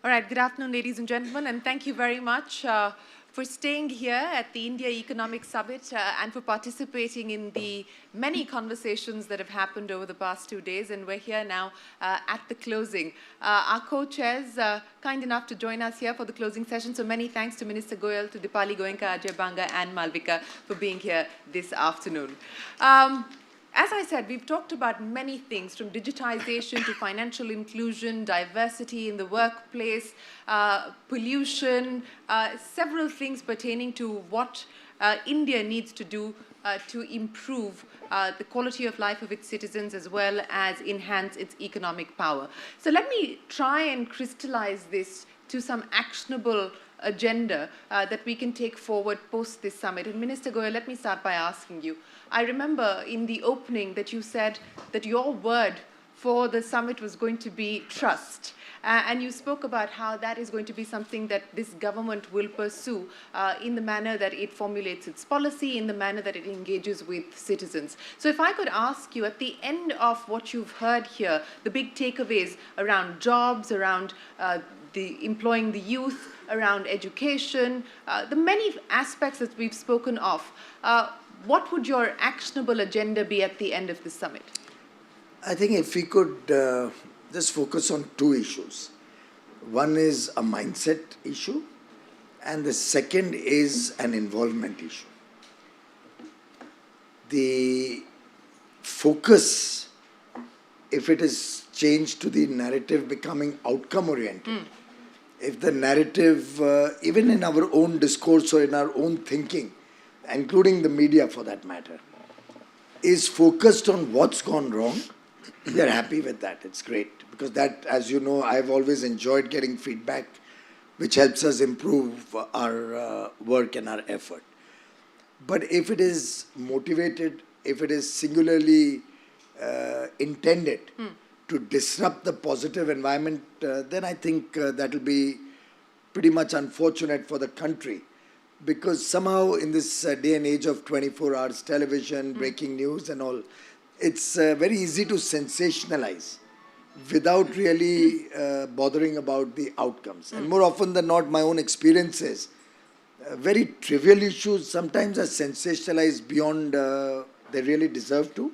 All right, good afternoon, ladies and gentlemen, and thank you very much for staying here at the India Economic Summit and for participating in the many conversations that have happened over the past 2 days. And we're here now at the closing. Our co-chairs kind enough to join us here for the closing session. So many thanks to Minister Goyal, to Dipali, Goenka, Ajay, Banga, and Malvika for being here this afternoon. As I said, we've talked about many things, from digitization to financial inclusion, diversity in the workplace, pollution, several things pertaining to what India needs to do to improve the quality of life of its citizens as well as enhance its economic power. So let me try and crystallize this to some actionable agenda that we can take forward post this summit. And Minister Goyal, let me start by asking you. I remember in the opening that you said that your word for the summit was going to be trust. And you spoke about how that is going to be something that this government will pursue in the manner that it formulates its policy, in the manner that it engages with citizens. So if I could ask you, at the end of what you've heard here, the big takeaways around jobs, around employing the youth, around education, the many aspects that we've spoken of, what would your actionable agenda be at the end of the summit? I think if we could just focus on two issues. One is a mindset issue, and the second is an involvement issue. The focus, if it is changed to the narrative becoming outcome-oriented, if the narrative, even in our own discourse or in our own thinking, including the media for that matter, is focused on what's gone wrong, we are happy with that. It's great. Because that, as you know, I've always enjoyed getting feedback which helps us improve our work and our effort. But if it is motivated, if it is singularly intended to disrupt the positive environment, then I think that will be pretty much unfortunate for the country. Because somehow in this day and age of 24 hours television, breaking news and all, it's very easy to sensationalize without really bothering about the outcomes. And more often than not, my own experiences, very trivial issues sometimes are sensationalized beyond they really deserve to.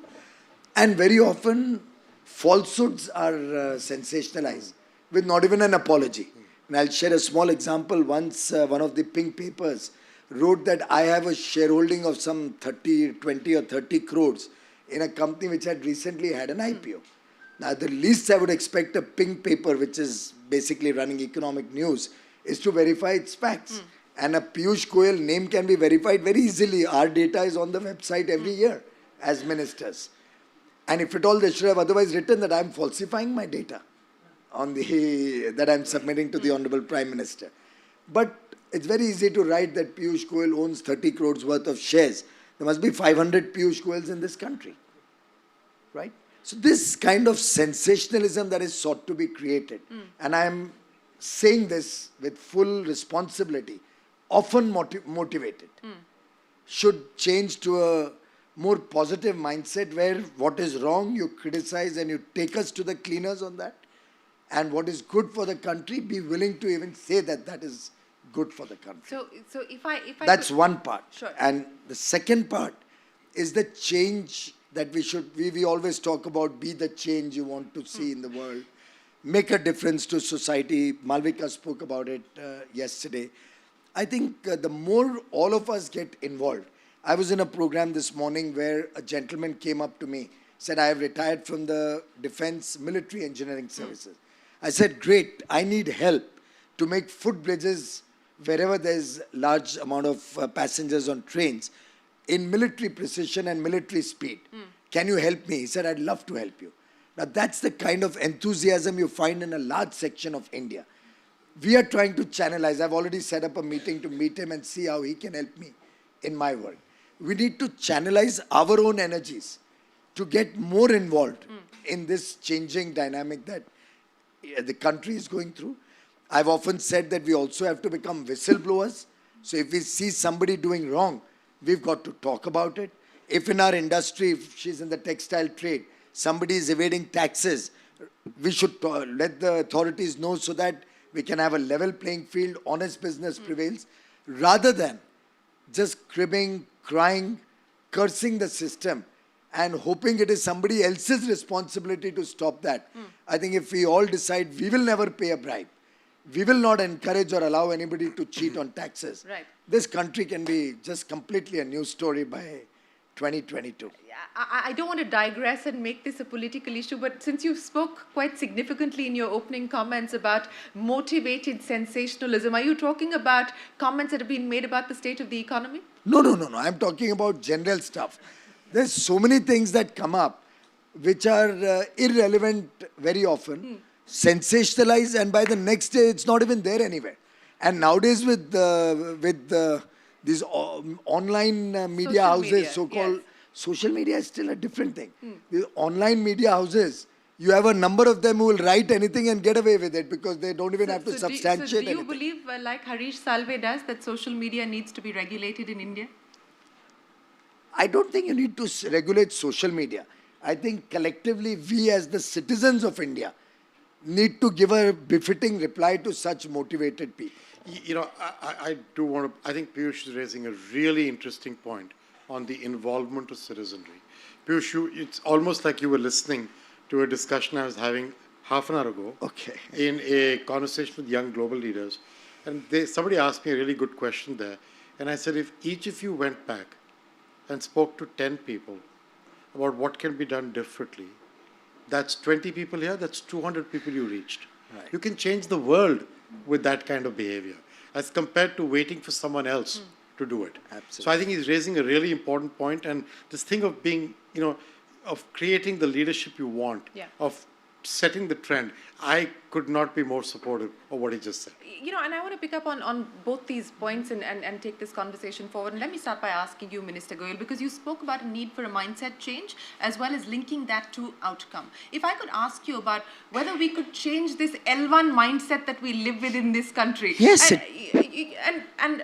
And very often, falsehoods are sensationalized with not even an apology. And I'll share a small example. Once one of the pink papers wrote that I have a shareholding of some 20 or 30 crores in a company which had recently had an IPO. Now, the least I would expect a pink paper, which is basically running economic news, is to verify its facts. And a Piyush Goyal name can be verified very easily. Our data is on the website every year as ministers. And if at all, they should have otherwise written that I'm falsifying my data on that I'm submitting to the Honorable Prime Minister. But it's very easy to write that Piyush Goyal owns 30 crores worth of shares. There must be 500 Piyush Goyals in this country, right? So this kind of sensationalism that is sought to be created, and I'm saying this with full responsibility, often motivated, should change to a more positive mindset where what is wrong you criticize and you take us to the cleaners on that. And what is good for the country, be willing to even say that that is good for the country. So if I that's one part. Sure. And the second part is the change that we always talk about, be the change you want to see in the world, make a difference to society. Malvika spoke about it yesterday. I think the more all of us get involved. I was in a program this morning where a gentleman came up to me, said, I have retired from the Defense Military Engineering Services. I said, great, I need help to make footbridges wherever there's large amount of passengers on trains in military precision and military speed. Can you help me? He said, I'd love to help you. Now that's the kind of enthusiasm you find in a large section of India. We are trying to channelize. I've already set up a meeting to meet him and see how he can help me in my work. We need to channelize our own energies to get more involved in this changing dynamic that the country is going through. I've often said that we also have to become whistleblowers. So if we see somebody doing wrong, we've got to talk about it. If in our industry, if she's in the textile trade, somebody is evading taxes, we should let the authorities know so that we can have a level playing field, honest business prevails, rather than just cribbing, crying, cursing the system and hoping it is somebody else's responsibility to stop that. I think if we all decide we will never pay a bribe, we will not encourage or allow anybody to cheat on taxes. Right. This country can be just completely a new story by 2022. I don't want to digress and make this a political issue, but since you spoke quite significantly in your opening comments about motivated sensationalism, are you talking about comments that have been made about the state of the economy? No. I'm talking about general stuff. There's so many things that come up which are irrelevant very often, sensationalized, and by the next day it's not even there anywhere. And nowadays with these online media Social houses, media, so-called yes. social media is still a different thing. The online media houses, you have a number of them who will write anything and get away with it because they don't even have to substantiate do you anything. believe, like Harish Salve does, that social media needs to be regulated in India? I don't think you need to regulate social media. I think collectively we as the citizens of India need to give a befitting reply to such motivated people. You know, I do want to, I think Piyush is raising a really interesting point on the involvement of citizenry. Piyush, it's almost like you were listening to a discussion I was having half an hour ago Okay. in a conversation with young global leaders. And somebody asked me a really good question there. And I said, if each of you went back and spoke to 10 people about what can be done differently, that's 20 people here, that's 200 people you reached. Right. You can change the world with that kind of behavior as compared to waiting for someone else to do it. Absolutely. So I think he's raising a really important point, and this thing of being, of creating the leadership you want, Yeah. of setting the trend, I could not be more supportive of what he just said. And I want to pick up on both these points and take this conversation forward. And let me start by asking you, Minister Goyal, because you spoke about a need for a mindset change as well as linking that to outcome. If I could ask you about whether we could change this L1 mindset that we live with in this country. Yes. And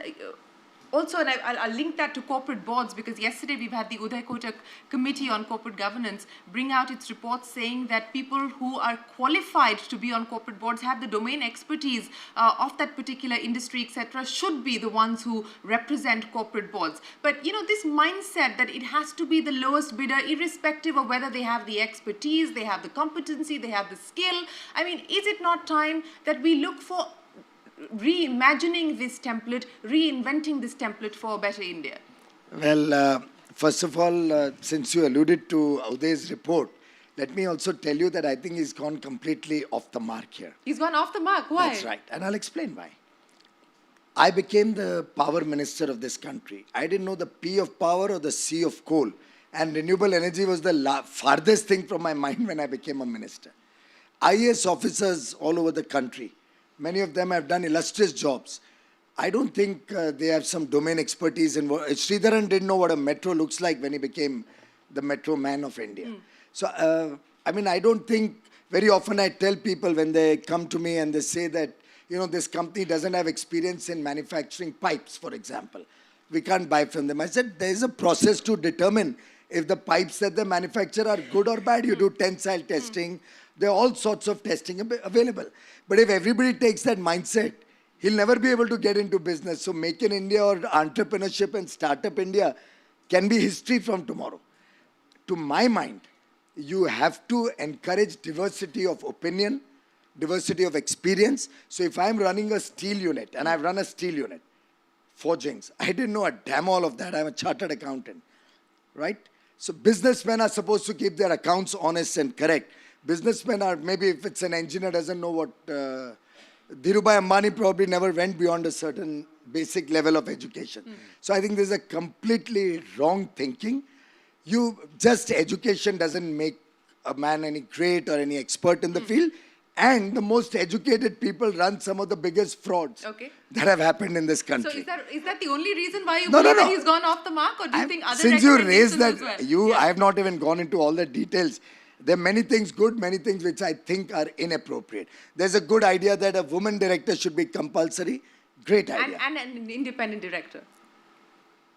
also, and I'll link that to corporate boards, because yesterday we've had the Uday Kotak Committee on Corporate Governance bring out its report saying that people who are qualified to be on corporate boards, have the domain expertise of that particular industry, etc., should be the ones who represent corporate boards. But, this mindset that it has to be the lowest bidder, irrespective of whether they have the expertise, they have the competency, they have the skill. I mean, is it not time that we look for reimagining this template, reinventing this template for a better India? Well, first of all, since you alluded to Uday's report, let me also tell you that I think he's gone completely off the mark here. He's gone off the mark. Why? That's right. And I'll explain why. I became the power minister of this country. I didn't know the P of power or the C of coal. And renewable energy was the farthest thing from my mind when I became a minister. IAS officers all over the country, many of them have done illustrious jobs. I don't think they have some domain expertise in what Sridharan didn't know what a metro looks like when he became the metro man of India. So, I don't think very often I tell people when they come to me and they say that, this company doesn't have experience in manufacturing pipes, for example. We can't buy from them. I said, there is a process to determine if the pipes that they manufacture are good or bad. You do tensile testing. There are all sorts of testing available. But if everybody takes that mindset, he'll never be able to get into business. So Make in India or entrepreneurship and Startup India can be history from tomorrow. To my mind, you have to encourage diversity of opinion, diversity of experience. So if I'm running a steel unit, and I've run a steel unit, forgings, I didn't know a damn all of that. I'm a chartered accountant, right? So businessmen are supposed to keep their accounts honest and correct. Businessmen are, maybe if it's an engineer doesn't know what, Dhirubhai Ambani probably never went beyond a certain basic level of education. So I think there's a completely wrong thinking. Just education doesn't make a man any great or any expert in the field. And the most educated people run some of the biggest frauds that have happened in this country. So is that the only reason why you believe that he's gone off the mark? Or do you think other Since you raised that, as well? I have not even gone into all the details. There are many things good, many things which I think are inappropriate. There's a good idea that a woman director should be compulsory. Great idea. And an independent director.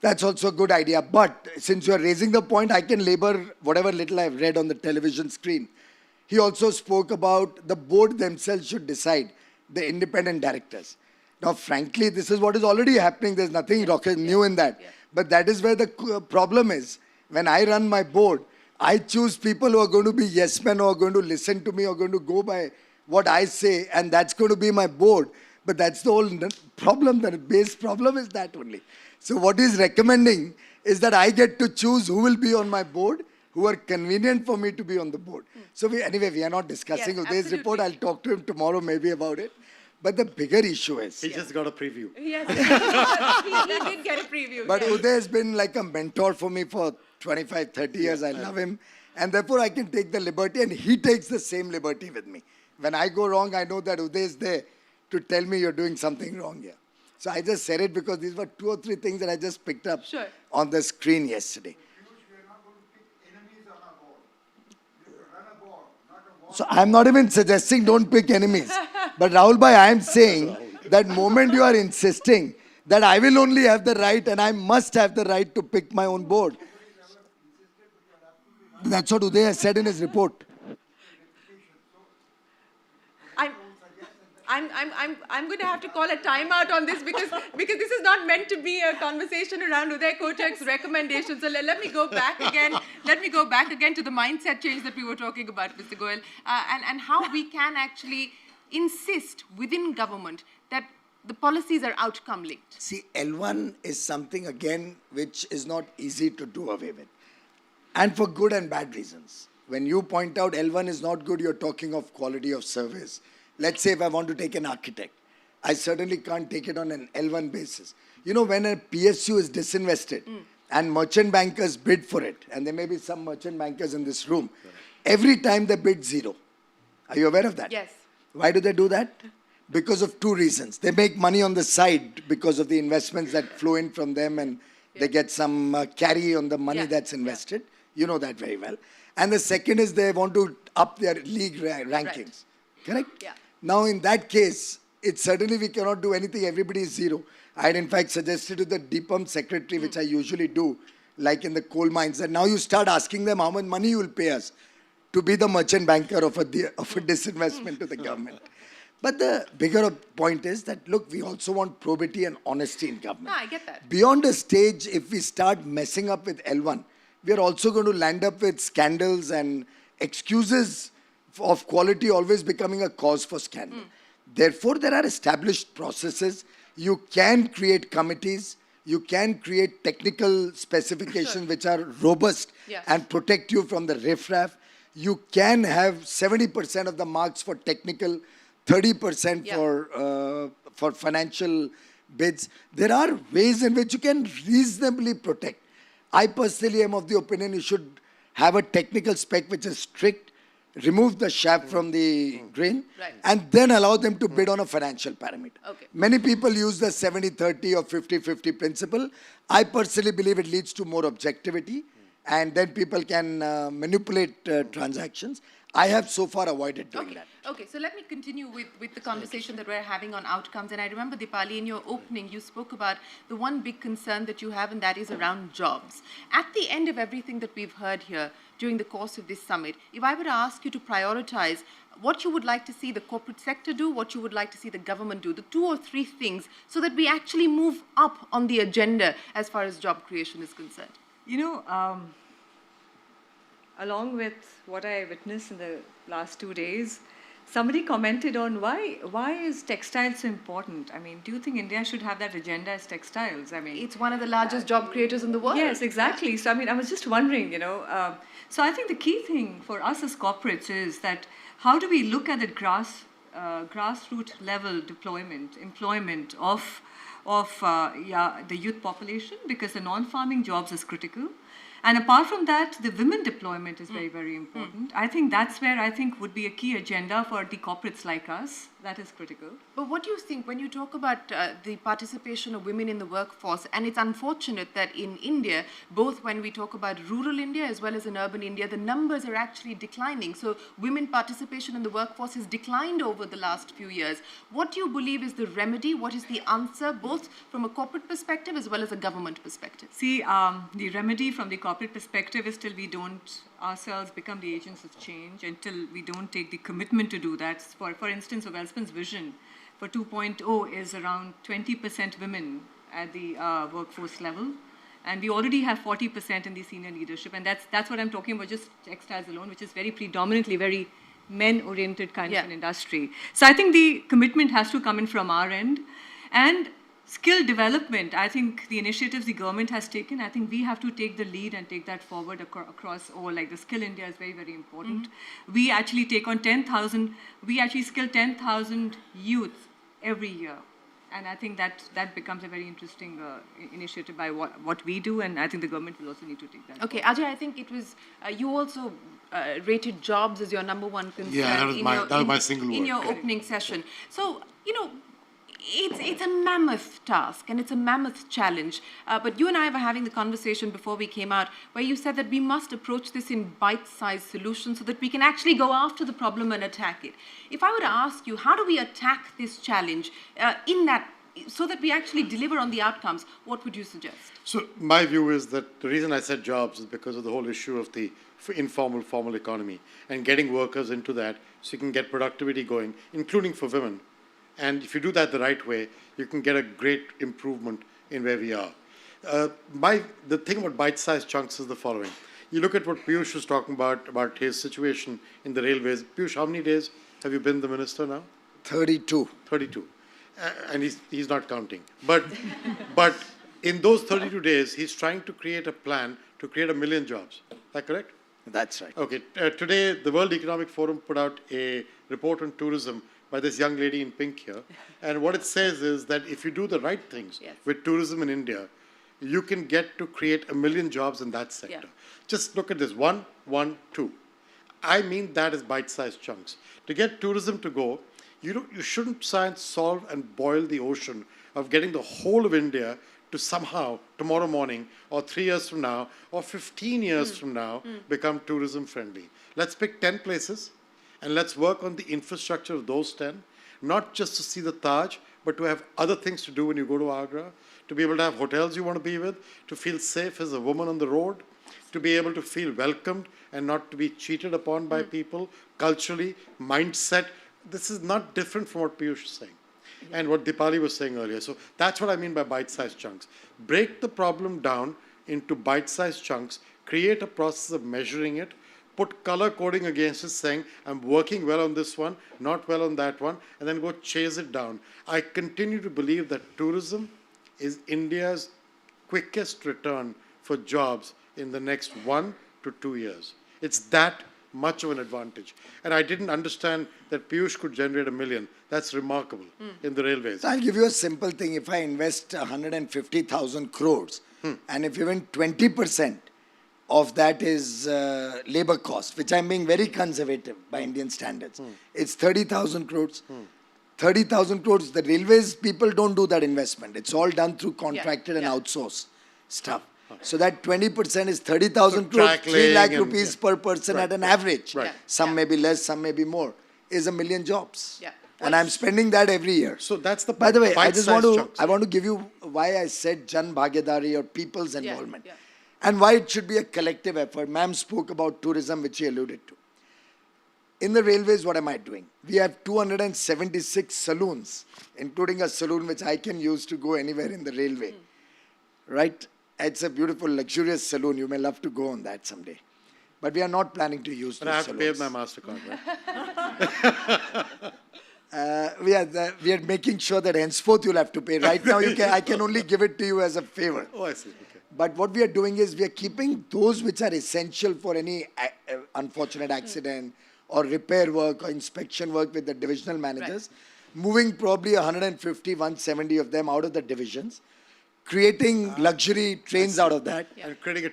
That's also a good idea. But since you are raising the point, I can labor whatever little I've read on the television screen. He also spoke about the board themselves should decide the independent directors. Now, frankly, this is what is already happening. There's nothing rocket new in that. But that is where the problem is. When I run my board, I choose people who are going to be yes men, who are going to listen to me, or going to go by what I say, and that's going to be my board. But that's the whole problem. The base problem is that only. So what he's recommending is that I get to choose who will be on my board, who are convenient for me to be on the board. So anyway, we are not discussing Uday's report. I'll talk to him tomorrow maybe about it. But the bigger issue is... He just got a preview. Yes, he did get a preview. But Uday has been like a mentor for me for 25, 30 years. I love him. And therefore, I can take the liberty, and he takes the same liberty with me. When I go wrong, I know that Uday is there to tell me you're doing something wrong here. So I just said it because these were 2 or 3 things that I just picked up on the screen yesterday. So I'm not even suggesting don't pick enemies. But Rahul Bhai, I am saying that moment you are insisting that I will only have the right and I must have the right to pick my own board. That's what Uday has said in his report. I'm going to have to call a timeout on this because this is not meant to be a conversation around Uday Kochak's recommendations. So let me go back again. Let me go back again to the mindset change that we were talking about, Mr. Goyal, and how we can actually insist within government that the policies are outcome linked. See, L1 is something again which is not easy to do away with, and for good and bad reasons. When you point out L1 is not good, you're talking of quality of service. Let's say if I want to take an architect, I certainly can't take it on an L1 basis. You know, when a PSU is disinvested and merchant bankers bid for it, and there may be some merchant bankers in this room, every time they bid zero. Are you aware of that? Yes. Why do they do that? Because of 2 reasons. They make money on the side because of the investments that flow in from them, and they get some carry on the money that's invested. You know that very well. And the second is they want to up their league rankings. Correct? Yeah. Now, in that case, it's certainly we cannot do anything. Everybody is zero. I had in fact suggested to the DPUM secretary, which I usually do, like in the coal mines, that now you start asking them how much money you will pay us to be the merchant banker of a disinvestment to the government. But the bigger point is that, look, we also want probity and honesty in government. No, I get that. Beyond a stage, if we start messing up with L1, we are also going to land up with scandals and excuses of quality always becoming a cause for scandal. Therefore, there are established processes. You can create committees. You can create technical specifications which are robust and protect you from the riffraff. You can have 70% of the marks for technical, 30% for financial bids. There are ways in which you can reasonably protect. I personally am of the opinion you should have a technical spec which is strict, remove the shaft from the grain, and then allow them to bid on a financial parameter. Many people use the 70-30 or 50-50 principle. I personally believe it leads to more objectivity, and then people can manipulate transactions. I have so far avoided doing that. Okay, so let me continue with the conversation that we're having on outcomes. And I remember, Dipali, in your opening, you spoke about the one big concern that you have, and that is around jobs. At the end of everything that we've heard here during the course of this summit, if I were to ask you to prioritize what you would like to see the corporate sector do, what you would like to see the government do, the 2 or 3 things, so that we actually move up on the agenda as far as job creation is concerned. You know, along with what I witnessed in the last 2 days, somebody commented on why is textiles so important? I mean, do you think India should have that agenda as textiles? I mean, it's one of the largest job creators in the world. Yes, exactly. So I mean, I was just wondering, you know. So I think the key thing for us as corporates is that how do we look at the grassroots level employment of the youth population, because the non-farming jobs is critical. And apart from that, the women deployment is very, very important. I think that's where I think would be a key agenda for the corporates like us. That is critical. But what do you think when you talk about the participation of women in the workforce? And it's unfortunate that in India, both when we talk about rural India as well as in urban India, the numbers are actually declining. So women participation in the workforce has declined over the last few years. What do you believe is the remedy? What is the answer, both from a corporate perspective as well as a government perspective? See, the remedy from the corporate perspective is till we don't ourselves become the agents of change, until we don't take the commitment to do that. For instance, of Welspun's vision for 2.0 is around 20% women at the workforce level. And we already have 40% in the senior leadership. And that's what I'm talking about, just textiles alone, which is very predominantly very men-oriented kind of an industry. So I think the commitment has to come in from our end. And skill development, I think the initiatives the government has taken, I think we have to take the lead and take that forward across all. Like the Skill India is very, very important. We actually take on 10,000, we actually skill 10,000 youth every year. And I think that becomes a very interesting initiative by what we do, and I think the government will also need to take that. Okay, Ajay, I think it was, you also rated jobs as your number one concern that was my single word. In your opening session. So, you know, it's a mammoth task and it's a mammoth challenge. But you and I were having the conversation before we came out where you said that we must approach this in bite-sized solutions so that we can actually go after the problem and attack it. If I were to ask you, how do we attack this challenge so that we actually deliver on the outcomes, what would you suggest? So my view is that the reason I said jobs is because of the whole issue of the informal, formal economy and getting workers into that so you can get productivity going, including for women. And if you do that the right way, you can get a great improvement in where we are. The thing about bite-sized chunks is the following. You look at what Piyush was talking about his situation in the railways. Piyush, how many days have you been the minister now? 32. 32. And he's not counting. But in those 32 days, he's trying to create a plan to create 1 million jobs. Is that correct? That's right. Okay. Today, the World Economic Forum put out a report on tourism by this young lady in pink here. And what it says is that if you do the right things with tourism in India, you can get to create 1 million jobs in that sector. Just look at this, 1, 1, 2. I mean that as bite-sized chunks. To get tourism to go, you shouldn't try and solve and boil the ocean of getting the whole of India to somehow, tomorrow morning, or 3 years from now, or 15 years from now, become tourism friendly. Let's pick 10 places, and let's work on the infrastructure of those 10, not just to see the Taj, but to have other things to do when you go to Agra, to be able to have hotels you want to be with, to feel safe as a woman on the road, to be able to feel welcomed and not to be cheated upon by people, culturally, mindset. This is not different from what Piyush is saying and what Dipali was saying earlier. So that's what I mean by bite-sized chunks. Break the problem down into bite-sized chunks, create a process of measuring it, put color coding against it, saying, I'm working well on this one, not well on that one, and then go chase it down. I continue to believe that tourism is India's quickest return for jobs in the next 1 to 2 years. It's that much of an advantage. And I didn't understand that Piyush could generate 1 million. That's remarkable in the railways. So I'll give you a simple thing. If I invest 150,000 crores, and if even 20% of that is labor cost, which I'm being very conservative by Indian standards, it's 30,000 crores. 30,000 crores, the railways people don't do that investment. It's all done through contracted and outsourced stuff. So that 20% is 30,000 crores, 3 lakh rupees per person at an average. Some may be less, some may be more, is 1 million jobs. And I'm spending that every year. So that's the By the way, I want to give you why I said Jan Bhagidari or people's involvement. And why it should be a collective effort. Ma'am spoke about tourism, which she alluded to. In the railways, what am I doing? We have 276 saloons, including a saloon which I can use to go anywhere in the railway. Right? It's a beautiful, luxurious saloon. You may love to go on that someday. But we are not planning to use those I have saloons. to pay with my Mastercard, right? We are making sure that henceforth you'll have to pay. Right now, I can only give it to you as a favor. Oh, I see. Okay. But what we are doing is we are keeping those which are essential for any unfortunate accident or repair work or inspection work with the divisional managers, moving probably 150, 170 of them out of the divisions, creating luxury trains out of that.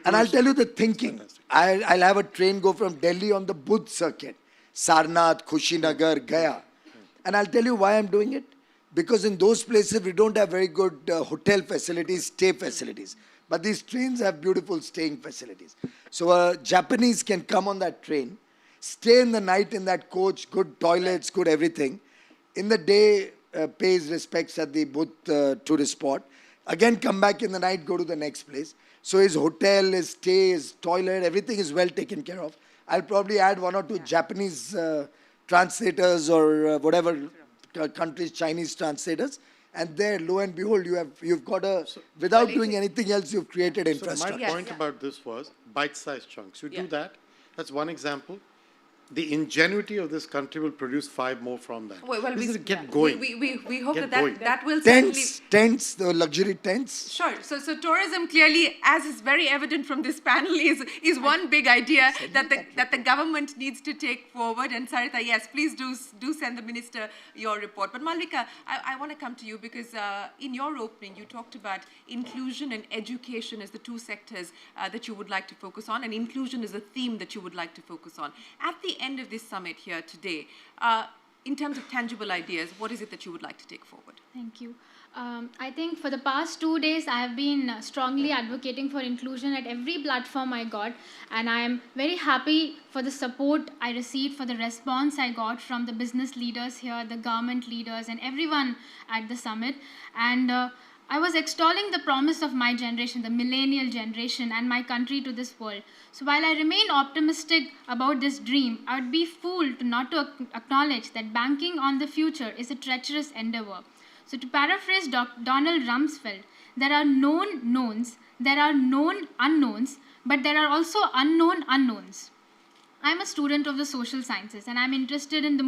And I'll tell you the thinking. I'll have a train go from Delhi on the Budh circuit, Sarnath, Kushinagar, Gaya. And I'll tell you why I'm doing it. Because in those places, we don't have very good hotel facilities, stay facilities. But these trains have beautiful staying facilities. So a Japanese can come on that train, stay in the night in that coach, good toilets, good everything. In the day, pay his respects at the Budh tourist spot. Again, come back in the night, go to the next place. So his hotel, his stay, his toilet, everything is well taken care of. I'll probably add 1 or 2 Japanese translators or whatever countries' Chinese translators. And there, lo and behold, you've got without doing anything else, you've created So infrastructure. my point about this was bite-sized chunks. You do Yeah. that. That's one example. The ingenuity of this country will produce 5 more from that. Well, This is we, get yeah. going. We hope Get that going. that will certainly... Tents, the luxury tents. Sure. So tourism clearly, as is very evident from this panel, is one big idea that the government needs to take forward. And Sarita, yes, please do send the minister your report. But Malvika, I want to come to you because in your opening you talked about inclusion and education as the 2 sectors that you would like to focus on, and inclusion is a theme that you would like to focus on. At the end of this summit here today, in terms of tangible ideas, what is it that you would like to take forward? Thank you. I think for the past 2 days, I have been strongly advocating for inclusion at every platform I got, and I am very happy for the support I received, for the response I got from the business leaders here, the government leaders, and everyone at the summit. And I was extolling the promise of my generation, the millennial generation, and my country to this world. So while I remain optimistic about this dream, I would be fooled not to acknowledge that banking on the future is a treacherous endeavor. So to paraphrase Donald Rumsfeld, there are known knowns, there are known unknowns, but there are also unknown unknowns. I'm a student of the social sciences, and I'm interested in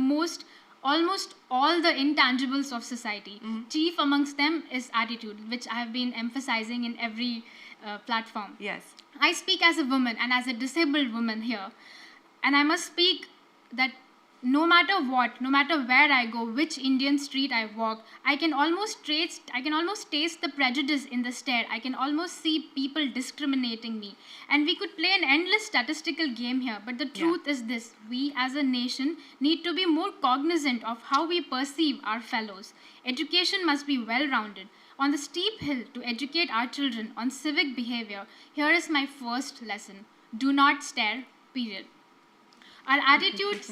almost all the intangibles of society. Mm-hmm. Chief amongst them is attitude, which I have been emphasizing in every platform. Yes. I speak as a woman and as a disabled woman here, and I must speak that no matter what, no matter where I go, which Indian street I walk, I can almost taste the prejudice in the stare. I can almost see people discriminating me. And we could play an endless statistical game here, but the truth is this: we as a nation need to be more cognizant of how we perceive our fellows. Education must be well-rounded. On the steep hill to educate our children on civic behavior, here is my first lesson: do not stare, period. Our attitudes,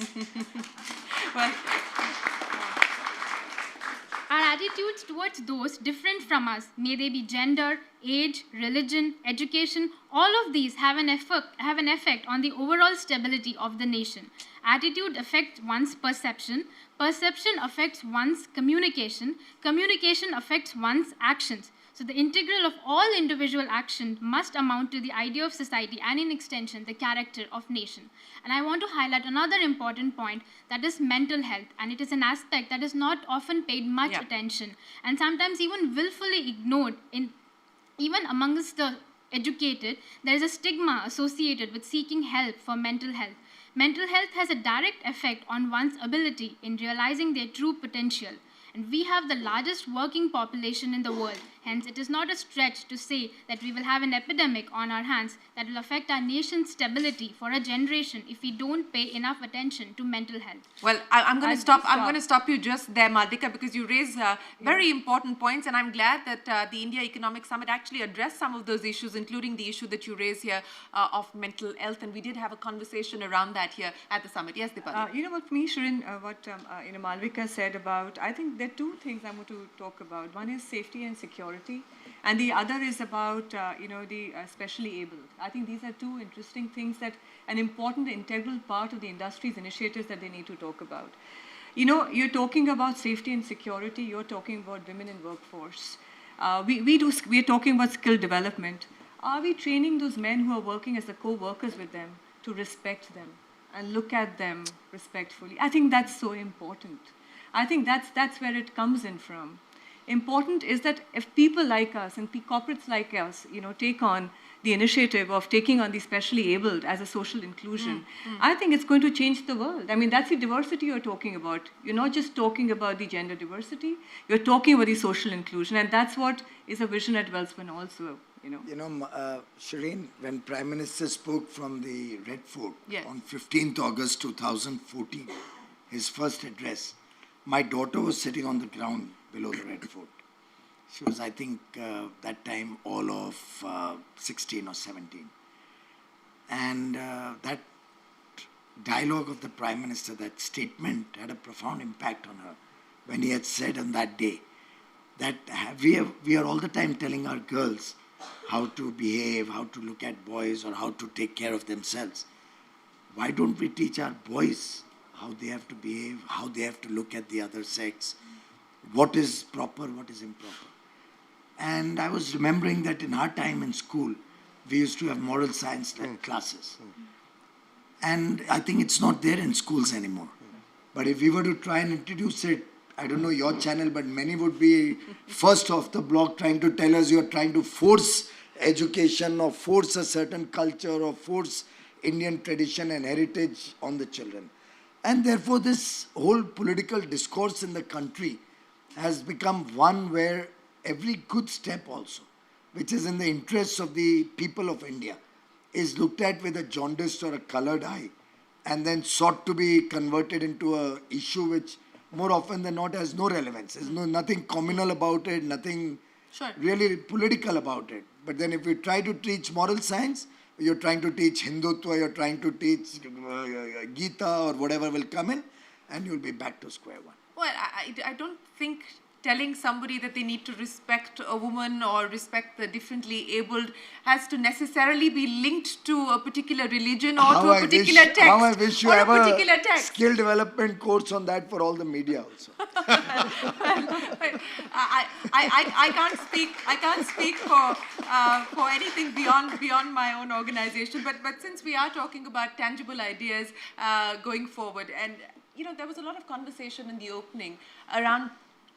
our attitudes towards those different from us, may they be gender, age, religion, education, all of these have an effect on the overall stability of the nation. Attitude affects one's perception, perception affects one's communication, communication affects one's actions. So the integral of all individual action must amount to the idea of society and, in extension, the character of nation. And I want to highlight another important point, that is mental health. And it is an aspect that is not often paid much attention and sometimes even willfully ignored. Even amongst the educated, there is a stigma associated with seeking help for mental health. Mental health has a direct effect on one's ability in realizing their true potential. And we have the largest working population in the world. Hence, it is not a stretch to say that we will have an epidemic on our hands that will affect our nation's stability for a generation if we don't pay enough attention to mental health. Well, I'm going to stop. I'm going to stop you just there, Malvika, because you raise very important points, and I'm glad that the India Economic Summit actually addressed some of those issues, including the issue that you raise here of mental health, and we did have a conversation around that here at the summit. Yes, Dipali. You know what, for me, Shereen, what Malvika said about, I think there are 2 things I want to talk about. One is safety and security, and the other is about the specially abled. I think these are 2 interesting things that an important integral part of the industry's initiatives that they need to talk about. You're talking about safety and security. You're talking about women in workforce. We're talking about skill development. Are we training those men who are working as the co-workers with them to respect them and look at them respectfully? I think that's so important. I think that's where it comes in from. Important is that if people like us and corporates like us, take on the initiative of taking on the specially abled as a social inclusion, I think it's going to change the world. I mean, that's the diversity you're talking about. You're not just talking about the gender diversity, you're talking about the social inclusion, and that's what is a vision at Welspun also. Shereen, when Prime Minister spoke from the Red Fort on 15th August 2014, his first address, my daughter was sitting on the ground below the Red Fort. She was, I think, that time all of 16 or 17. And that dialogue of the Prime Minister, that statement had a profound impact on her when he had said on that day that we are all the time telling our girls how to behave, how to look at boys, or how to take care of themselves. Why don't we teach our boys how they have to behave, how they have to look at the other sex, what is proper, what is improper. And I was remembering that in our time in school, we used to have moral science classes. And I think it's not there in schools anymore. But if we were to try and introduce it, I don't know your channel, but many would be first off the block trying to tell us you're trying to force education or force a certain culture or force Indian tradition and heritage on the children. And therefore this whole political discourse in the country has become one where every good step also, which is in the interests of the people of India, is looked at with a jaundiced or a colored eye and then sought to be converted into a issue which more often than not has no relevance. There's nothing communal about it, nothing really political about it. But then if you try to teach moral science, you're trying to teach Hindutva, you're trying to teach Gita or whatever will come in, and you'll be back to square one. Well, I don't think telling somebody that they need to respect a woman or respect the differently abled has to necessarily be linked to a particular religion or to a particular text. How I wish you have a skill development course on that for all the media also. I can't speak for anything beyond my own organization. But since we are talking about tangible ideas going forward, and there was a lot of conversation in the opening around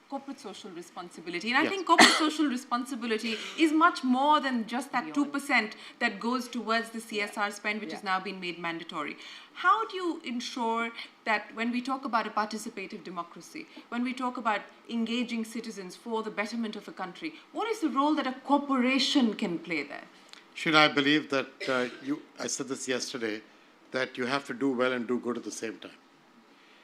corporate social responsibility. And I think corporate social responsibility is much more than just that 2% that goes towards the CSR spend, which has now been made mandatory. How do you ensure that when we talk about a participative democracy, when we talk about engaging citizens for the betterment of a country, what is the role that a corporation can play there? Shereen, I believe that I said this yesterday, that you have to do well and do good at the same time.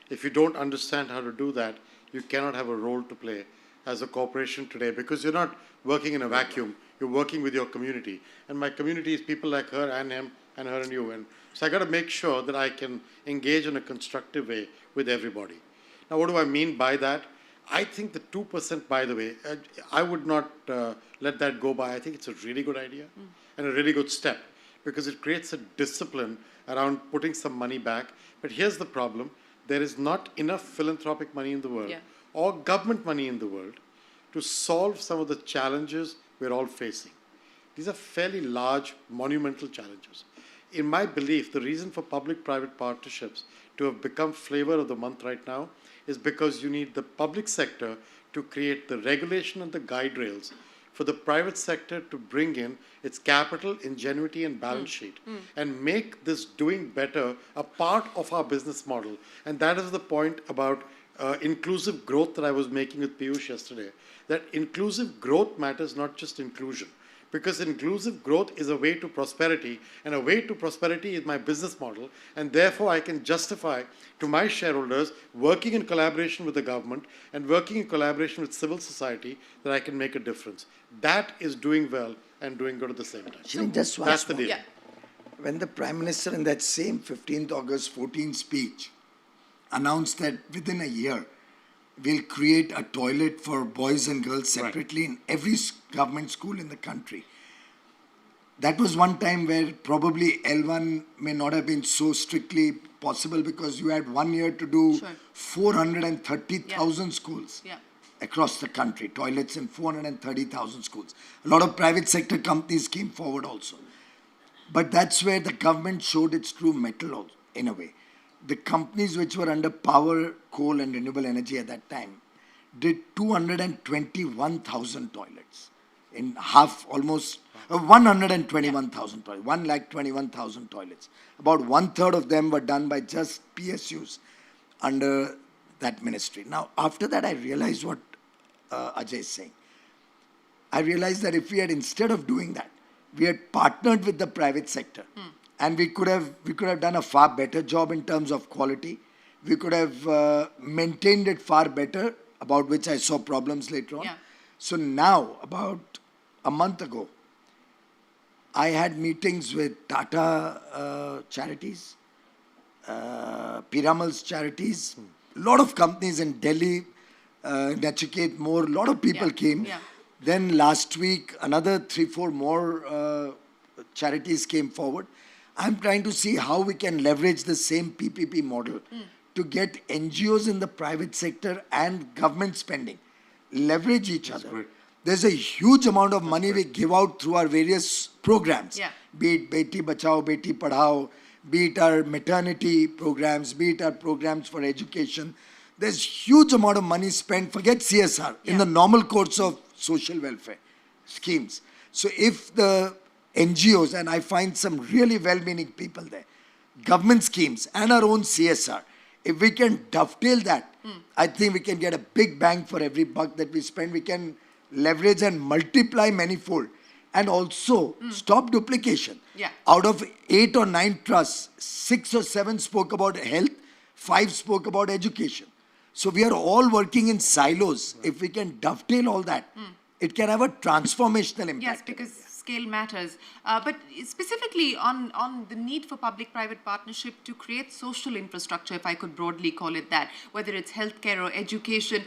If you don't understand how to do that, you cannot have a role to play as a corporation today, because you're not working in a vacuum. You're working with your community. And my community is people like her and him and her and you. And so I got to make sure that I can engage in a constructive way with everybody. Now, what do I mean by that? I think the 2%, by the way, I would not let that go by. I think it's a really good idea and a really good step, because it creates a discipline around putting some money back. But here's the problem. There is not enough philanthropic money in the world or government money in the world to solve some of the challenges we're all facing. These are fairly large, monumental challenges. In my belief, the reason for public-private partnerships to have become flavor of the month right now is because you need the public sector to create the regulation and the guide rails for the private sector to bring in its capital, ingenuity, and balance sheet and make this doing better a part of our business model. And that is the point about inclusive growth that I was making with Piyush yesterday, that inclusive growth matters, not just inclusion. Because inclusive growth is a way to prosperity, and a way to prosperity is my business model, and therefore I can justify to my shareholders working in collaboration with the government and working in collaboration with civil society that I can make a difference. That is doing well and doing good at the same time. Shereen, just one That's the deal. Yeah. When the Prime Minister in that same 15th August 14 speech announced that within a year we'll create a toilet for boys and girls separately in every government school in the country. That was one time where probably L1 may not have been so strictly possible, because you had 1 year to do 430,000 schools across the country, toilets in 430,000 schools. A lot of private sector companies came forward also. But that's where the government showed its true mettle in a way. The companies which were under power, coal and renewable energy at that time did 221,000 toilets in half, almost 121,000 toilets, 121,000 toilets. About 1/3 of them were done by just PSUs under that ministry. Now, after that, I realized what Ajay is saying. I realized that if we had, instead of doing that, we had partnered with the private sector, and we could have done a far better job in terms of quality. We could have maintained it far better, about which I saw problems later on. Yeah. So now, about a month ago, I had meetings with Tata Charities, Piramal's Charities, a lot of companies in Delhi, Nachiket more, a lot of people came. Yeah. Then last week, another 3-4 more charities came forward. I'm trying to see how we can leverage the same PPP model to get NGOs in the private sector and government spending leverage each other. great. There's a huge amount of money we give out through our various programs, be it Beti Bachao, Beti Padhao, be it our maternity programs, be it our programs for education. There's huge amount of money spent, forget CSR, in the normal course of social welfare schemes. So if the NGOs, and I find some really well-meaning people there, government schemes and our own CSR, if we can dovetail that, I think we can get a big bang for every buck that we spend. We can leverage and multiply manifold and also stop duplication. Out of 8 or 9 trusts, 6 or 7 spoke about health, 5 spoke about education. So we are all working in silos. If we can dovetail all that, it can have a transformational impact. Yes, because scale matters. But specifically on the need for public-private partnership to create social infrastructure, if I could broadly call it that, whether it's healthcare or education.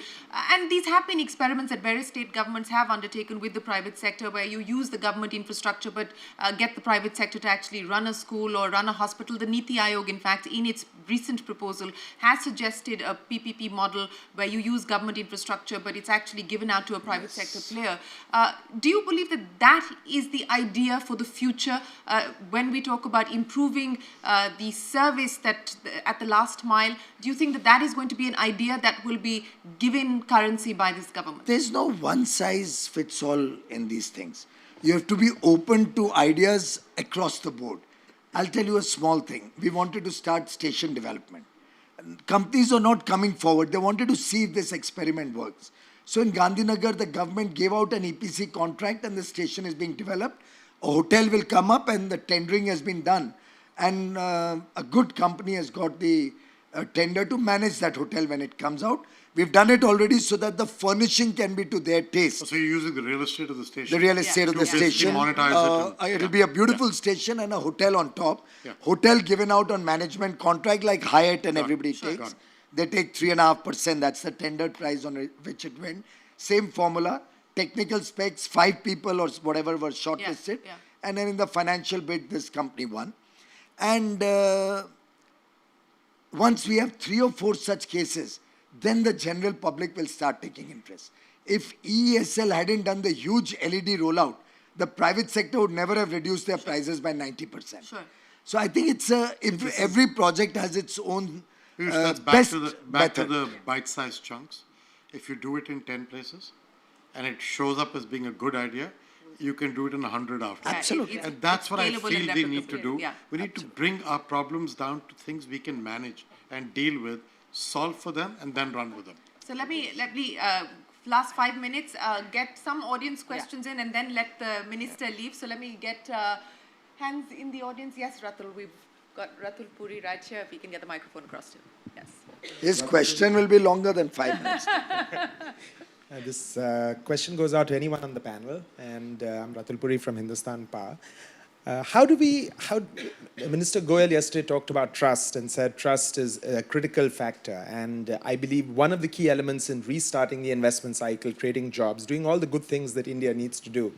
And these have been experiments that various state governments have undertaken with the private sector, where you use the government infrastructure but get the private sector to actually run a school or run a hospital. The Niti Aayog, in fact, in its recent proposal, has suggested a PPP model where you use government infrastructure but it's actually given out to a private sector player. Do you believe that that is the idea for the future when we talk about improving the service that at the last mile? Do you think that that is going to be an idea that will be given currency by this government? There's no one size fits all in these things. You have to be open to ideas across the board. I'll tell you a small thing. We wanted to start station development. Companies are not coming forward. They wanted to see if this experiment works. So in Gandhinagar, the government gave out an EPC contract and the station is being developed. A hotel will come up and the tendering has been done. And a good company has got the tender to manage that hotel when it comes out. We've done it already so that the furnishing can be to their taste. So you're using the real estate of the station? The real estate of the station. Monetize it. It'll be a beautiful station and a hotel on top. Hotel given out on management contract like Hyatt and everybody takes. They take 3.5%. That's the tendered price on which it went. Same formula. Technical specs, 5 people or whatever were shortlisted. And then in the financial bid, this company won. And once we have 3 or 4 such cases, then the general public will start taking interest. If EESL hadn't done the huge LED rollout, the private sector would never have reduced their prices by 90%. So I think it's every project has its own back to the bite-sized chunks. If you do it in 10 places and it shows up as being a good idea, you can do it in 100 after. Absolutely. And that's what I feel we need to do. We need to bring our problems down to things we can manage and deal with, solve for them, and then run with them. So let me last 5 minutes, get some audience questions in and then let the minister leave. So let me get hands in the audience. Yes, Ratul, we've got Ratul Puri right here. If we can get the microphone across to him. Yes. His question will be longer than 5 minutes. This question goes out to anyone on the panel, and I'm Ratul Puri from Hindustan Power. Minister Goyal yesterday talked about trust and said trust is a critical factor. And I believe one of the key elements in restarting the investment cycle, creating jobs, doing all the good things that India needs to do,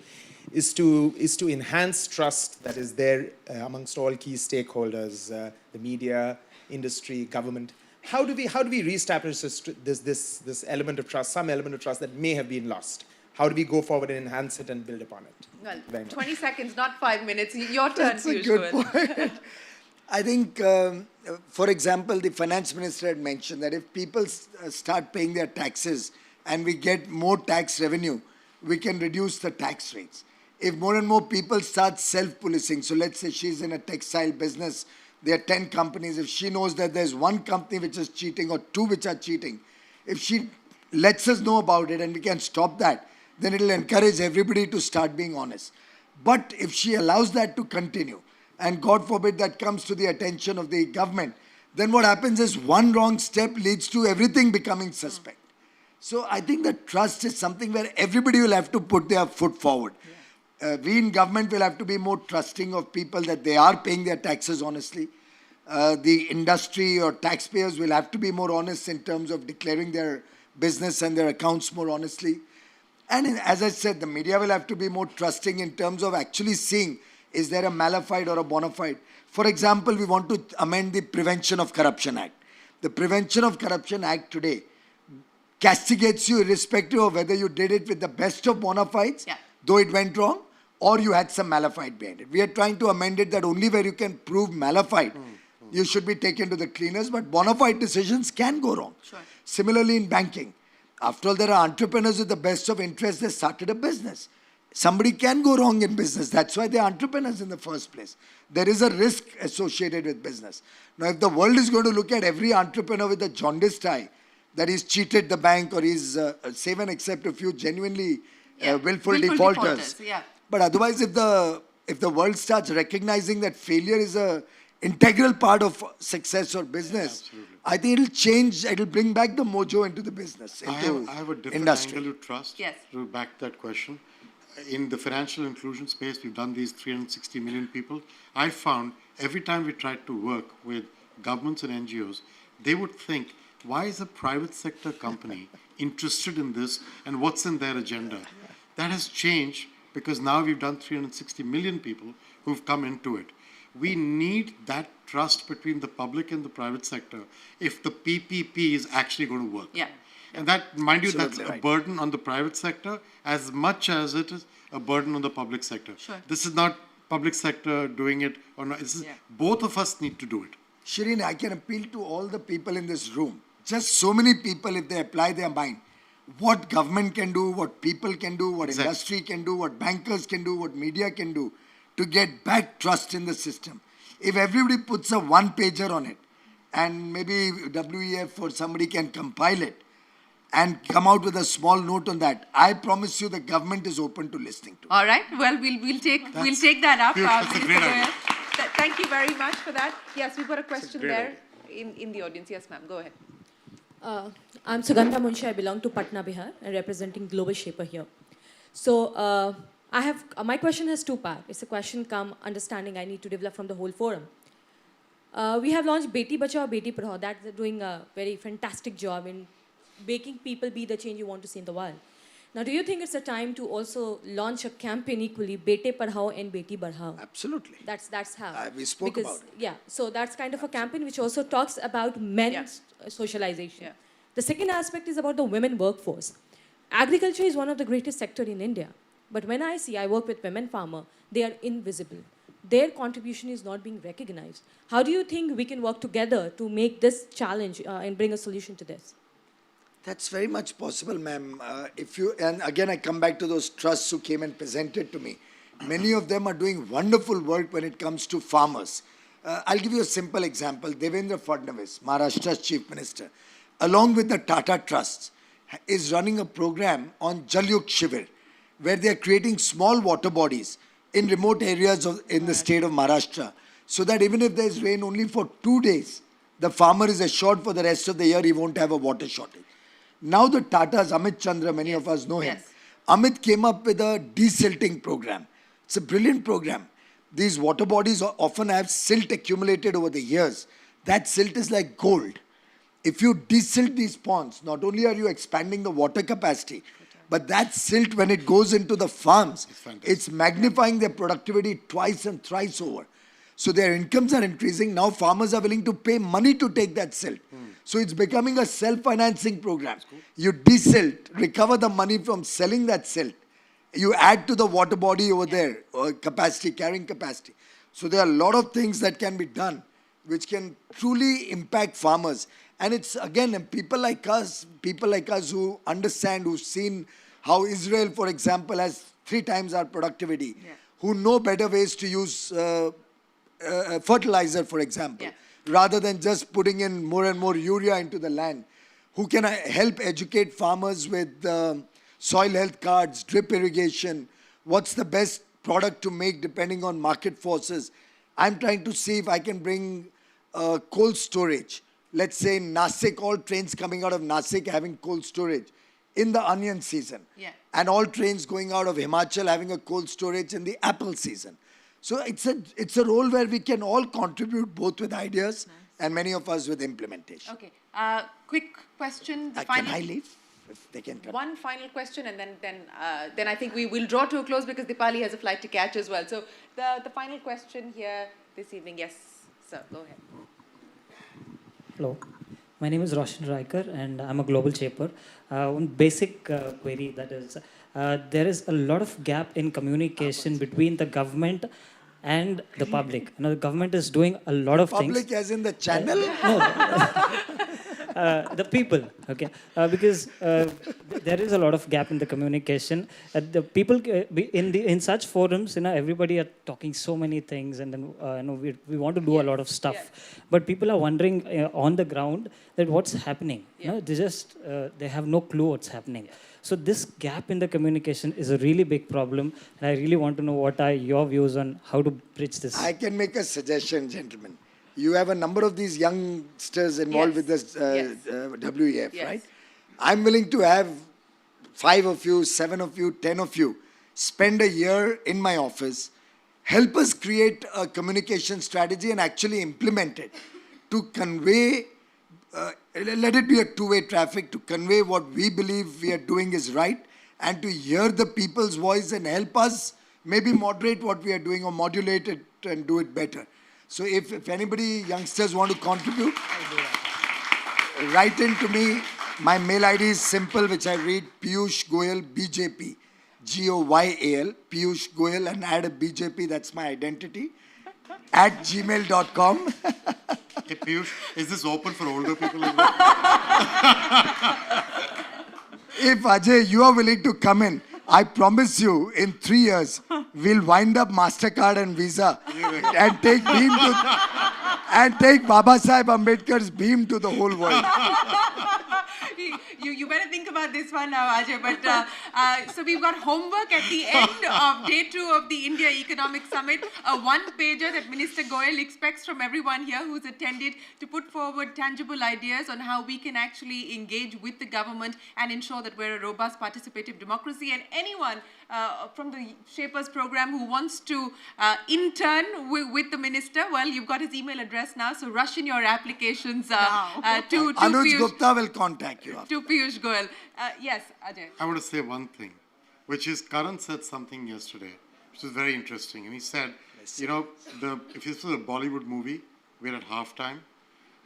is to enhance trust that is there amongst all key stakeholders, the media, industry, government. How do we reestablish this element of trust, some element of trust that may have been lost? How do we go forward and enhance it and build upon it? Well, 20 seconds, not 5 minutes. Your turn, That's a good point. I think, for example, the finance minister had mentioned that if people start paying their taxes and we get more tax revenue, we can reduce the tax rates. If more and more people start self-policing, so let's say she's in a textile business, there are 10 companies. If she knows that there's one company which is cheating or 2 which are cheating, if she lets us know about it and we can stop that, then it'll encourage everybody to start being honest. But if she allows that to continue, and God forbid that comes to the attention of the government, then what happens is one wrong step leads to everything becoming suspect. So I think that trust is something where everybody will have to put their foot forward. We in government will have to be more trusting of people that they are paying their taxes honestly. The industry or taxpayers will have to be more honest in terms of declaring their business and their accounts more honestly. And as I said, the media will have to be more trusting in terms of actually seeing, is there a mala fide or a bona fide? For example, we want to amend the Prevention of Corruption Act. The Prevention of Corruption Act today castigates you irrespective of whether you did it with the best of bona fides, though it went wrong, or you had some malafide behind it. We are trying to amend it that only where you can prove malafide, you should be taken to the cleaners, but bona fide decisions can go wrong. Sure. Similarly, in banking, after all, there are entrepreneurs with the best of interest, they started a business. Somebody can go wrong in business. That's why they're entrepreneurs in the first place. There is a risk associated with business. Now, if the world is going to look at every entrepreneur with a jaundiced eye, that he's cheated the bank or he's save and accept a few genuinely willful defaulters. But otherwise, if the world starts recognizing that failure is a integral part of success or business, I think it'll change, it'll bring back the mojo into the business, into I have a different industry. angle to trust Yes. to back that question. In the financial inclusion space, we've done these 360 million people. I found every time we tried to work with governments and NGOs, they would think, why is a private sector company interested in this and what's in their agenda? That has changed because now we've done 360 million people who've come into it. We need that trust between the public and the private sector if the PPP is actually going to work. And that, mind you, that's a burden on the private sector as much as it is a burden on the public sector. This is not public sector doing it or not. This is, both of us need to do it. Shereen, I can appeal to all the people in this room. Just so many people, if they apply their mind, what government can do, what people can do, what industry can do, what bankers can do, what media can do to get back trust in the system. If everybody puts a one-pager on it, and maybe WEF or somebody can compile it and come out with a small note on that, I promise you the government is open to listening to it. All right. Well, we'll take that up. That's a great idea. Thank you very much for that. Yes, we've got a question there in the audience. Yes, ma'am. Go ahead. I'm Sugandha Munshi. I belong to Patna, Bihar, and representing Global Shaper here. So my question has two parts. It's a question come understanding I need to develop from the whole forum. We have launched Beti Bachao, Beti Padhao. That's doing a very fantastic job in making people be the change you want to see in the world. Now, do you think it's a time to also launch a campaign equally, Bete Padhao and Beti Badhao? Absolutely. That's how. We spoke about it. Yeah, so that's kind of a campaign which also talks about men's socialization. The second aspect is about the women workforce. Agriculture is one of the greatest sectors in India. But when I work with women farmers, they are invisible. Their contribution is not being recognized. How do you think we can work together to make this challenge and bring a solution to this? That's very much possible, ma'am. And again, I come back to those trusts who came and presented to me. Many of them are doing wonderful work when it comes to farmers. I'll give you a simple example. Devendra Fadnavis, Maharashtra's chief minister, along with the Tata Trusts, is running a program on Jalyuk Shivir, where they are creating small water bodies in remote areas in the state of Maharashtra, so that even if there is rain only for 2 days, the farmer is assured for the rest of the year he won't have a water shortage. Now the Tatas, Amit Chandra, many of us know him. Amit came up with a desilting program. It's a brilliant program. These water bodies often have silt accumulated over the years. That silt is like gold. If you desilt these ponds, not only are you expanding the water capacity, but that silt, when it goes into the farms, it's magnifying their productivity twice and thrice over. So their incomes are increasing. Now farmers are willing to pay money to take that silt. So it's becoming a self-financing program. You desilt, recover the money from selling that silt. You add to the water body over there, or capacity, carrying capacity. So there are a lot of things that can be done which can truly impact farmers. And it's, again, people like us who understand, who've seen how Israel, for example, has 3 times our productivity, who know better ways to use fertilizer, for example, rather than just putting in more and more urea into the land, who can help educate farmers with soil health cards, drip irrigation, what's the best product to make depending on market forces. I'm trying to see if I can bring cold storage. Let's say in Nasik, all trains coming out of Nasik having cold storage in the onion season. And all trains going out of Himachal having a cold storage in the apple season. So it's a role where we can all contribute both with ideas and many of us with implementation. Okay. Quick question. Can I leave? If they can cut. One final question, and then I think we will draw to a close because Dipali has a flight to catch as well. So the final question here this evening. Yes, sir. Go ahead. Hello. My name is Roshan Raikar, and I'm a global shaper. One basic query, that is, there is a lot of gap in communication between the government and the public. You know, the government is doing a lot of things. Public as in the channel? The people, okay, because there is a lot of gap in the communication. The people in such forums, you know, everybody are talking so many things, and then you know, we want to do a lot of stuff, but people are wondering on the ground that what's happening. You know, they have no clue what's happening. So this gap in the communication is a really big problem, and I really want to know what are your views on how to bridge this. I can make a suggestion, gentlemen. You have a number of these youngsters involved with this WEF, right? I'm willing to have 5 of you, 7 of you, 10 of you spend a year in my office, help us create a communication strategy and actually implement it to convey, let it be a two-way traffic, to convey what we believe we are doing is right, and to hear the people's voice and help us maybe moderate what we are doing or modulate it and do it better. So if anybody, youngsters, want to contribute, write in to me. My mail ID is simple, which I read, Piyush Goyal, BJP, Goyal, Piyush Goyal, and add a BJP, that's my identity, at gmail.com. Hey, Piyush, is this open for older people as well? If Ajay, you are willing to come in, I promise you, in 3 years, we'll wind up Mastercard and Visa and take Baba Saheb Ambedkar's beam to the whole world. You better think about this one now, Ajay. But so we've got homework at the end of day 2 of the India Economic Summit. A one-pager that Minister Goyal expects from everyone here who's attended to put forward tangible ideas on how we can actually engage with the government and ensure that we're a robust, participative democracy. And anyone from the Shapers program who wants to intern with the minister, well, you've got his email address now, so rush in your applications to Anuj Piyush. Gupta will contact you. To Piyush Goyal. Yes, Ajay. I want to say one thing, which is Karan said something yesterday, which is very interesting. And he said, you know, if this was a Bollywood movie, we're at halftime.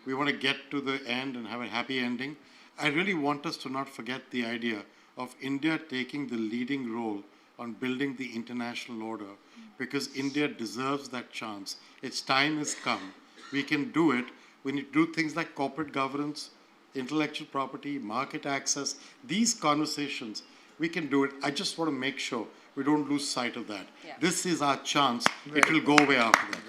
We want to get to the end and have a happy ending. I really want us to not forget the idea of India taking the leading role on building the international order, because India deserves that chance. Its time has come. We can do it. We need to do things like corporate governance, intellectual property, market access, these conversations, we can do it. I just want to make sure we don't lose sight of that. Yeah. This is our chance. It will go away after that.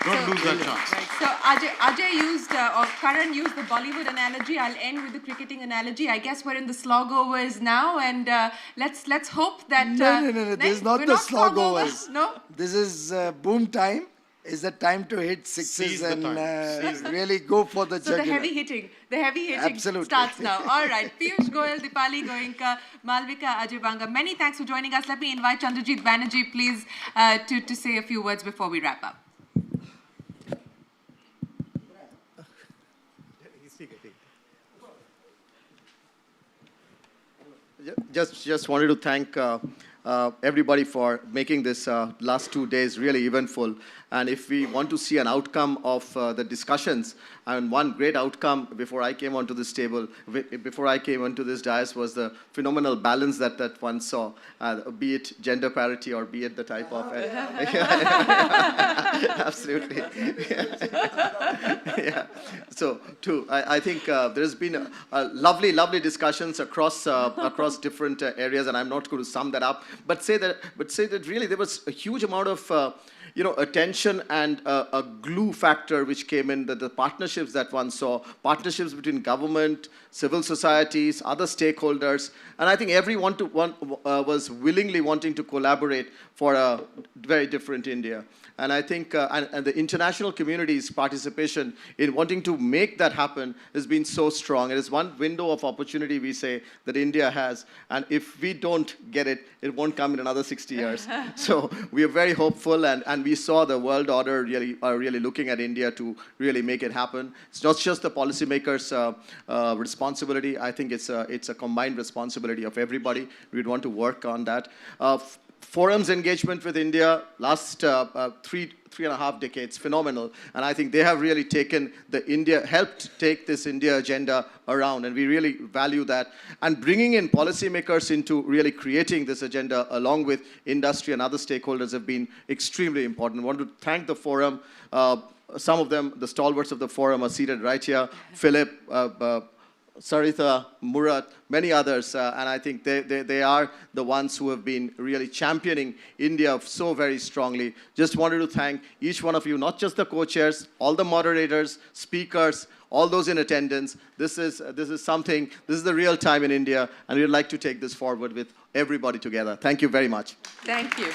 Don't lose that chance. Right. So Ajay used, or Karan used the Bollywood analogy. I'll end with the cricketing analogy. I guess we're in the slog overs now, and let's hope that... No. This is not the slog overs. No? This is boom time. Is the time to hit sixes and really go for the jugular. So the heavy hitting starts now. All right, Piyush, Goyal, Dipali, Goenka, Malvika, Ajay, Banga, many thanks for joining us. Let me invite Chandrajit, Banerjee, please, to say a few words before we wrap up. Just wanted to thank everybody for making this last 2 days really eventful. And if we want to see an outcome of the discussions, and one great outcome before I came onto this table, before I came onto this dais, was the phenomenal balance that one saw, be it gender parity or be it the type of... Absolutely. Yeah. So, too, I think there's been a lovely discussions across different areas, and I'm not going to sum that up, but say that really there was a huge amount of attention and a glue factor which came in, the partnerships that one saw, partnerships between government, civil societies, other stakeholders, and I think everyone was willingly wanting to collaborate for a very different India. And I think and the international community's participation in wanting to make that happen has been so strong. It is one window of opportunity, we say, that India has. And if we don't get it, it won't come in another 60 years. So we are very hopeful, and we saw the world order really looking at India to really make it happen. It's not just the policymakers' responsibility. I think it's a combined responsibility of everybody. We'd want to work on that. forum's engagement with India last 3.5 decades, phenomenal. And I think they have really helped take this India agenda around, and we really value that. And bringing in policymakers into really creating this agenda along with industry and other stakeholders have been extremely important. I want to thank the forum. Some of them, the stalwarts of the forum, are seated right here. Philipp, Saritha, Murat, many others, and I think they are the ones who have been really championing India so very strongly. Just wanted to thank each one of you, not just the co-chairs, all the moderators, speakers, all those in attendance. This is the real time in India, and we'd like to take this forward with everybody together. Thank you very much. Thank you.